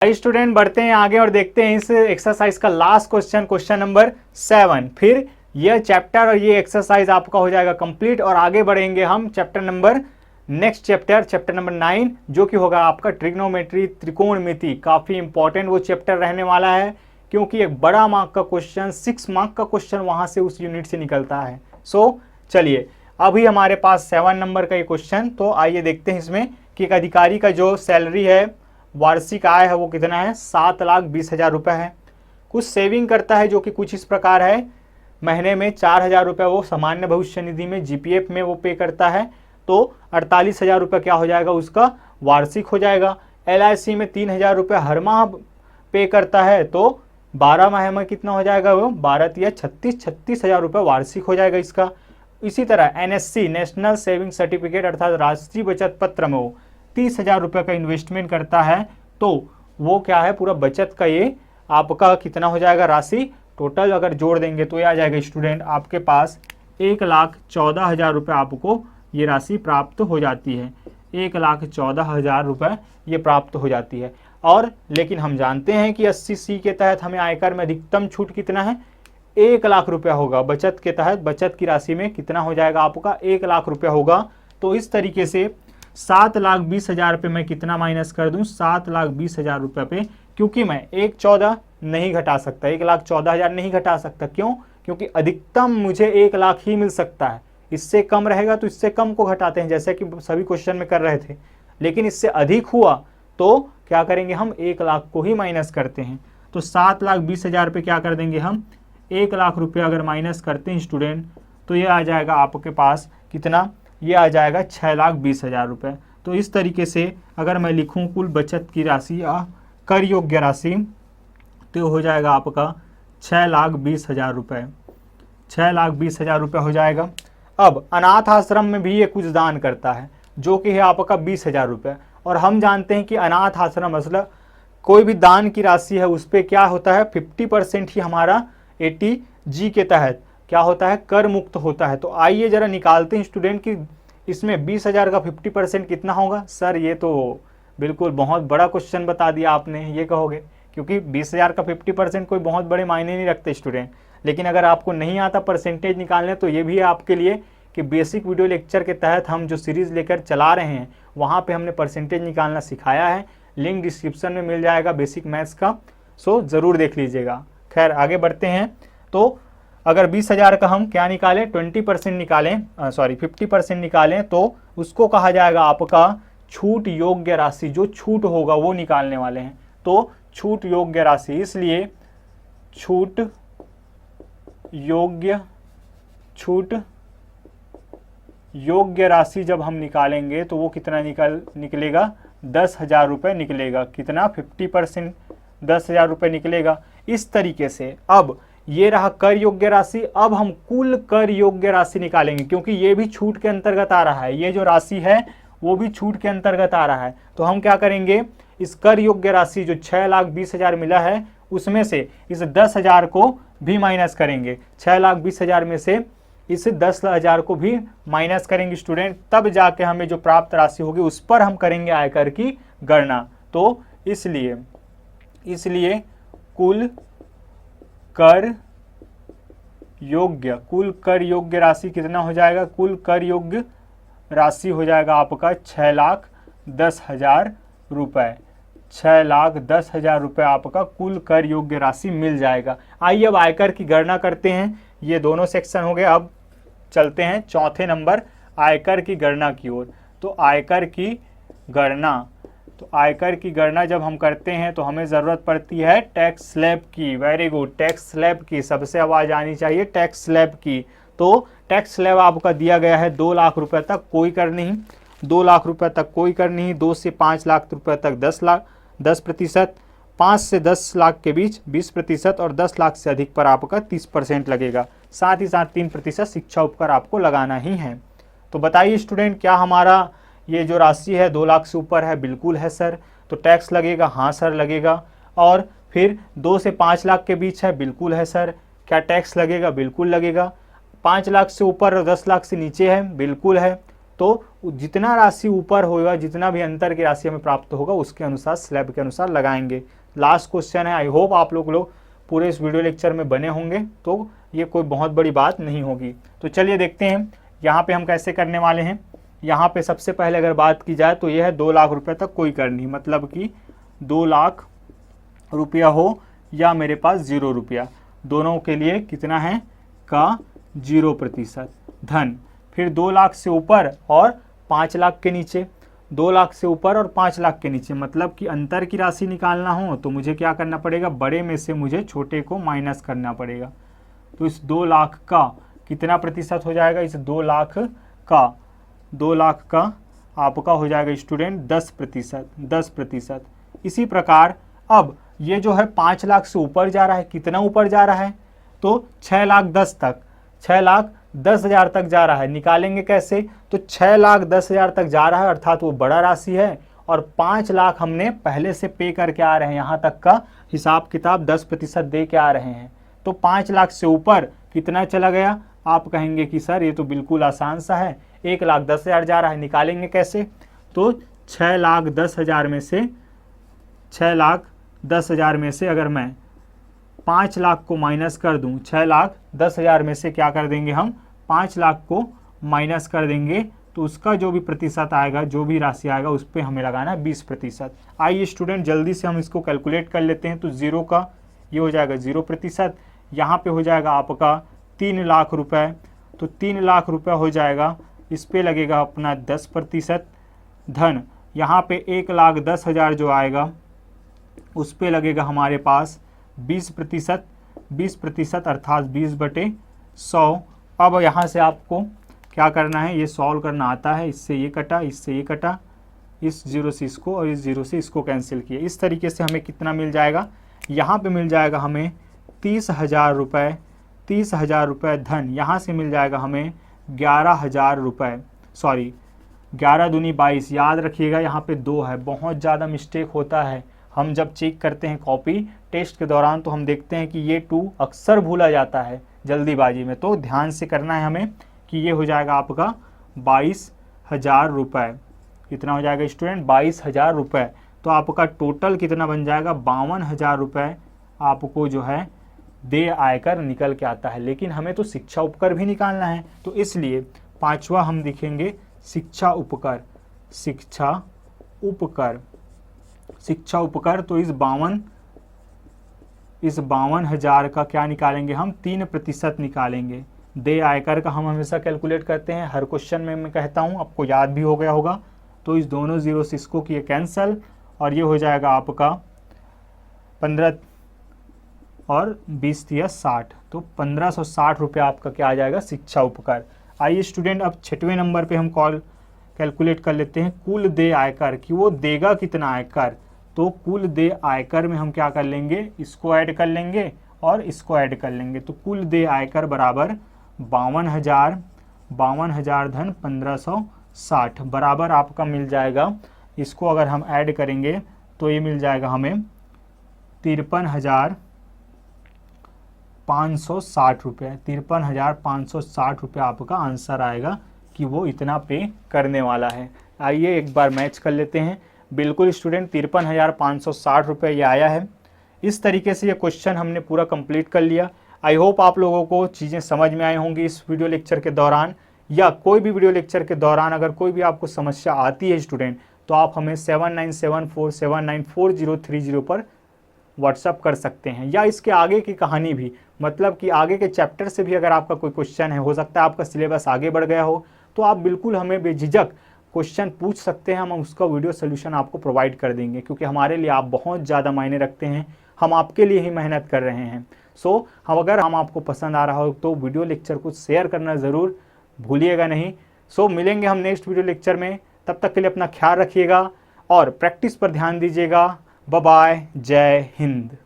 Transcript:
Student बढ़ते हैं आगे और देखते हैं इस एक्सरसाइज का लास्ट क्वेश्चन, क्वेश्चन नंबर 7। फिर यह चैप्टर और ये एक्सरसाइज आपका हो जाएगा कंप्लीट और आगे बढ़ेंगे हम chapter number next chapter number 9, जो कि होगा आपका ट्रिग्नोमेट्री, त्रिकोणमिति। काफ़ी इंपॉर्टेंट वो चैप्टर रहने वाला है क्योंकि एक बड़ा मार्क का क्वेश्चन, 6 मार्क का क्वेश्चन वहाँ से उस यूनिट से निकलता है। सो चलिए अभी हमारे पास 7 नंबर का ये क्वेश्चन, तो आइए देखते हैं इसमें कि एक अधिकारी का जो सैलरी है, वार्षिक आय है, वो कितना है, 7,20,000 रुपये है। कुछ सेविंग करता है जो कि कुछ इस प्रकार है, महीने में 4,000 रुपये वो सामान्य भविष्य निधि में GPF में वो पे करता है, तो 48,000 रुपये क्या हो जाएगा उसका वार्षिक हो जाएगा। LIC में 3,000 रुपये हर माह पे करता है, तो 12 माह में कितना हो जाएगा वो 12 या 36,000 रुपये वार्षिक हो जाएगा इसका। इसी तरह NSC नेशनल सेविंग सर्टिफिकेट अर्थात राष्ट्रीय बचत पत्र में वो 30,000 रुपये का इन्वेस्टमेंट करता है, तो वो क्या है पूरा बचत का ये आपका कितना हो जाएगा राशि, टोटल अगर जोड़ देंगे तो ये आ जाएगा स्टूडेंट आपके पास 1,14,000 रुपये आपको ये राशि प्राप्त हो जाती है। 1,14,000 रुपये ये प्राप्त हो जाती है। और लेकिन हम जानते हैं कि 80C के तहत हमें आयकर में अधिकतम छूट कितना है, 1,00,000 रुपया होगा। बचत के तहत बचत की राशि में कितना हो जाएगा आपका 1,00,000 रुपया होगा। तो इस तरीके से 7,20,000 पे मैं कितना माइनस कर दूं, 7,20,000 रुपये पे, क्योंकि मैं 1,14,000 नहीं घटा सकता, 1,14,000 नहीं घटा सकता। क्यों? क्योंकि अधिकतम मुझे 1,00,000 ही मिल सकता है। इससे कम रहेगा तो इससे कम को घटाते हैं, जैसे कि सभी क्वेश्चन में कर रहे थे। लेकिन इससे अधिक हुआ तो क्या करेंगे, हम 1,00,000 को ही माइनस करते हैं। तो 7,20,000 पे क्या कर देंगे हम 1,00,000 रुपये अगर माइनस करते हैं स्टूडेंट, तो ये आ जाएगा आपके पास कितना, ये आ जाएगा 6,20,000 रुपये। तो इस तरीके से अगर मैं लिखूं कुल बचत की राशि या कर योग्य राशि, तो हो जाएगा आपका 6,20,000 रुपये। 6,20,000 रुपये हो जाएगा। अब अनाथ आश्रम में भी ये कुछ दान करता है जो कि है आपका 20,000 रुपये। और हम जानते हैं कि अनाथ आश्रम मतलब कोई भी दान की राशि है उस पर क्या होता है 50% ही हमारा 80G के तहत क्या होता है, कर मुक्त होता है। तो आइए जरा निकालते हैं स्टूडेंट कि इसमें 20,000 का 50% कितना होगा। सर ये तो बिल्कुल बहुत बड़ा क्वेश्चन बता दिया आपने, ये कहोगे, क्योंकि 20,000 का 50% कोई बहुत बड़े मायने नहीं रखते स्टूडेंट। लेकिन अगर आपको नहीं आता परसेंटेज निकालने तो ये भी है आपके लिए कि बेसिक वीडियो लेक्चर के तहत हम जो सीरीज़ लेकर चला रहे हैं वहाँ पे हमने परसेंटेज निकालना सिखाया है। लिंक डिस्क्रिप्शन में मिल जाएगा बेसिक मैथ्स का, सो ज़रूर देख लीजिएगा। खैर आगे बढ़ते हैं। तो अगर 20,000 का हम क्या निकालें 20% निकालें, 50% निकालें, तो उसको कहा जाएगा आपका छूट योग्य राशि। जो छूट होगा वो निकालने वाले हैं। तो छूट योग्य राशि, इसलिए छूट योग्य राशि जब हम निकालेंगे तो वो कितना निकलेगा 10,000 रुपये निकलेगा। कितना 50% 10,000 रुपये निकलेगा। इस तरीके से अब ये रहा कर योग्य राशि। अब हम कुल कर योग्य राशि निकालेंगे क्योंकि ये भी छूट के अंतर्गत आ रहा है, ये जो राशि है वो भी छूट के अंतर्गत आ रहा है। तो हम क्या करेंगे, इस कर योग्य राशि जो 6,20,000 मिला है उसमें से इस 10,000 को भी माइनस करेंगे। 6,20,000 में से इस 10,000 को भी माइनस करेंगे स्टूडेंट, तब जाके हमें जो प्राप्त राशि होगी उस पर हम करेंगे आयकर की गणना। तो इसलिए कुल कर योग्य राशि कितना हो जाएगा, कुल कर योग्य राशि हो जाएगा आपका 6,10,000 रुपये। 6,10,000 रुपये आपका कुल कर योग्य राशि मिल जाएगा। आइए अब आयकर की गणना करते हैं। ये दोनों सेक्शन हो गए। अब चलते हैं चौथे नंबर आयकर की गणना की ओर। तो आयकर की गणना जब हम करते हैं तो हमें ज़रूरत पड़ती है टैक्स स्लैब की। वेरी गुड, टैक्स स्लैब की सबसे आवाज़ आनी चाहिए, टैक्स स्लैब की। तो टैक्स स्लैब आपका दिया गया है 2,00,000 रुपये तक कोई कर नहीं, 2,00,000 रुपये तक कोई कर नहीं, 2 से 5 लाख रुपये तक 10%, 5 से 10 लाख के बीच 20% और 10 लाख से अधिक पर आपका 30% लगेगा। साथ ही साथ 3% शिक्षा उपकर आपको लगाना ही है। तो बताइए स्टूडेंट, क्या हमारा ये जो राशि है 2,00,000 से ऊपर है? बिल्कुल है सर। तो टैक्स लगेगा? हाँ सर लगेगा। और फिर 2 से 5 लाख के बीच है? बिल्कुल है सर। क्या टैक्स लगेगा? बिल्कुल लगेगा। 5 लाख से ऊपर और 10 लाख से नीचे है? बिल्कुल है। तो जितना राशि ऊपर होगा, जितना भी अंतर की राशि हमें प्राप्त होगा उसके अनुसार स्लैब के अनुसार लगाएंगे। लास्ट क्वेश्चन है। आई होप आप लोग पूरे इस वीडियो लेक्चर में बने होंगे, तो ये कोई बहुत बड़ी बात नहीं होगी। तो चलिए देखते हैं यहाँ पे हम कैसे करने वाले हैं। यहाँ पे सबसे पहले अगर बात की जाए तो यह है 2 लाख रुपए तक कोई करनी, मतलब कि 2 लाख रुपया हो या मेरे पास 0 रुपया, दोनों के लिए कितना है का 0% धन। फिर 2 लाख से ऊपर और 5 लाख के नीचे, 2 लाख से ऊपर और 5 लाख के नीचे, मतलब कि अंतर की राशि निकालना हो तो मुझे क्या करना पड़ेगा, बड़े में से मुझे छोटे को माइनस करना पड़ेगा। तो इस 2 लाख का कितना प्रतिशत हो जाएगा, इस 2 लाख का आपका हो जाएगा स्टूडेंट 10%। इसी प्रकार अब ये जो है 5 लाख से ऊपर जा रहा है, कितना ऊपर जा रहा है, तो 6,10,000 तक, 6,10,000 तक जा रहा है। निकालेंगे कैसे, तो 6,10,000 तक जा रहा है, अर्थात वो बड़ा राशि है, और 5 लाख हमने पहले से पे करके आ रहे हैं, यहाँ तक का हिसाब किताब 10% दे के आ रहे हैं। तो 5 लाख से ऊपर कितना चला गया, आप कहेंगे कि सर ये तो बिल्कुल आसान सा है, 1,10,000 जा रहा है, निकालेंगे कैसे, तो 6,10,000 में से अगर मैं 5 लाख को माइनस कर दूं, 6,10,000 में से क्या कर देंगे हम, 5 लाख को माइनस कर देंगे, तो उसका जो भी प्रतिशत आएगा, जो भी राशि आएगा उस पर हमें लगाना है 20%। आइए स्टूडेंट जल्दी से हम इसको कैलकुलेट कर लेते हैं। तो 0 का ये हो जाएगा 0%, यहाँ पे हो जाएगा आपका 3 लाख रुपए, तो 3 लाख रुपए हो जाएगा, इस पे लगेगा अपना 10% धन। यहाँ पे 1,10,000 जो आएगा उस पे लगेगा हमारे पास 20% अर्थात 20/100। अब यहाँ से आपको क्या करना है, ये सॉल्व करना आता है, इससे ये कटा, इससे ये कटा, इस 0 से इसको और इस 0 से इसको कैंसिल किया। इस तरीके से हमें कितना मिल जाएगा, यहाँ पे मिल जाएगा हमें 30,000 रुपये, 30,000 रुपये धन। यहाँ से मिल जाएगा हमें 11,000 रुपये, सॉरी 11 दूनी 22, याद रखिएगा यहाँ पे 2 है, बहुत ज़्यादा मिस्टेक होता है। हम जब चेक करते हैं कॉपी टेस्ट के दौरान तो हम देखते हैं कि ये 2 अक्सर भूला जाता है जल्दीबाजी में, तो ध्यान से करना है हमें कि ये हो जाएगा आपका 22,000 रुपये। कितना हो जाएगा स्टूडेंट, 22,000 रुपये। तो आपका टोटल कितना बन जाएगा, 52,000 रुपये आपको जो है दे आयकर निकल के आता है। लेकिन हमें तो शिक्षा उपकर भी निकालना है, तो इसलिए 5वां हम लिखेंगे शिक्षा उपकर, शिक्षा उपकर। तो इस 52,000 का क्या निकालेंगे हम, 3% निकालेंगे। दे आयकर का हम हमेशा कैलकुलेट करते हैं, हर क्वेश्चन में मैं कहता हूँ, आपको याद भी हो गया होगा। तो इस दोनों 0 से इसको किए कैंसल, और ये हो जाएगा आपका 15 और 20 या 60, तो 1,560 रुपये आपका क्या आ जाएगा, शिक्षा उपकर। आइए स्टूडेंट अब 6वें नंबर पे हम कैलकुलेट कर लेते हैं कुल देय आयकर, कि वो देगा कितना आयकर। तो कुल देय आयकर में हम क्या कर लेंगे, इसको ऐड कर लेंगे और इसको ऐड कर लेंगे। तो कुल देय आयकर बराबर 52,000 धन 1,560 बराबर आपका मिल जाएगा। इसको अगर हम ऐड करेंगे तो ये मिल जाएगा हमें 53,560 रुपये, 53,560 रुपये आपका आंसर आएगा कि वो इतना पे करने वाला है। आइए एक बार मैच कर लेते हैं। बिल्कुल स्टूडेंट 53,560 रुपये ये आया है। इस तरीके से ये क्वेश्चन हमने पूरा कंप्लीट कर लिया। आई होप आप लोगों को चीज़ें समझ में आई होंगी इस वीडियो लेक्चर के दौरान, या कोई भी वीडियो लेक्चर के दौरान अगर कोई भी आपको समस्या आती है स्टूडेंट, तो आप हमें 7974794030 पर व्हाट्सअप कर सकते हैं। या इसके आगे की कहानी भी, मतलब कि आगे के चैप्टर से भी अगर आपका कोई क्वेश्चन है, हो सकता है आपका सिलेबस आगे बढ़ गया हो, तो आप बिल्कुल हमें बेझिझक क्वेश्चन पूछ सकते हैं, हम उसका वीडियो सोल्यूशन आपको प्रोवाइड कर देंगे, क्योंकि हमारे लिए आप बहुत ज़्यादा मायने रखते हैं, हम आपके लिए ही मेहनत कर रहे हैं। सो अगर हम आपको पसंद आ रहा हो तो वीडियो लेक्चर को शेयर करना ज़रूर भूलिएगा नहीं। सो मिलेंगे हम नेक्स्ट वीडियो लेक्चर में, तब तक के लिए अपना ख्याल रखिएगा और प्रैक्टिस पर ध्यान दीजिएगा। बाय बाय, जय हिंद।